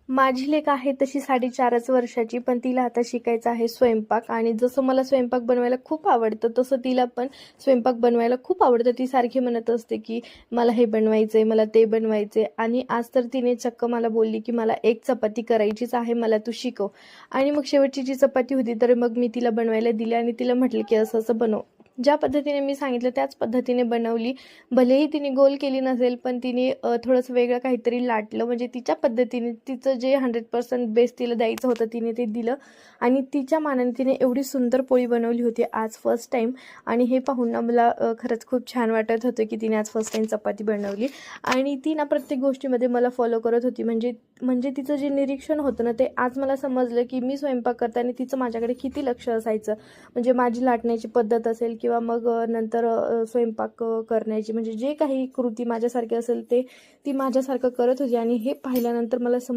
माझी लेक आहे तशी 4.5 वर्षाची, पण तिला आता शिकायचं आहे स्वयंपाक. आणि जसं मला स्वयंपाक बनवायला खूप आवडतं तसं तिला पण स्वयंपाक बनवायला खूप आवडतं. ती सारखी म्हणत असते की मला हे बनवायचंय, मला ते बनवायचंय. आणि आज तर तिने चक्क मला बोलली की मला एक चपाती करायचीच आहे, मला तू शिकव. आणि मग शेवटची जी चपाती होती तर मग मी तिला बनवायला दिली आणि तिला म्हटलं की असं असं बनव. ज्या पद्धतीने मी सांगितलं त्याच पद्धतीने बनवली. भलेही तिने गोल केली नसेल, पण तिने थोडंसं वेगळं काहीतरी लाटलं. म्हणजे तिच्या पद्धतीने तिचं जे 100% बेस्ट तिला द्यायचं होतं तिने ते दिलं. आणि तिच्या मानाने तिने एवढी सुंदर पोळी बनवली होती आज फर्स्ट टाईम. आणि हे पाहून ना मला खरंच खूप छान वाटत होतं की तिने आज फर्स्ट टाईम चपाती बनवली. आणि ती ना प्रत्येक गोष्टीमध्ये मला फॉलो करत होती. म्हणजे म्हणजे तिचं जे निरीक्षण होतं ना, ते आज मला समजलं की मी स्वयंपाक करताना तिचं माझ्याकडे किती लक्ष असायचं. म्हणजे माझी लाटण्याची पद्धत असेल किंवा मग नंतर स्वयंपाक करण्याची, म्हणजे जे काही कृती माझ्यासारखी असेल ते ती माझ्यासारखं करत होती. आणि हे पाहिल्यानंतर मला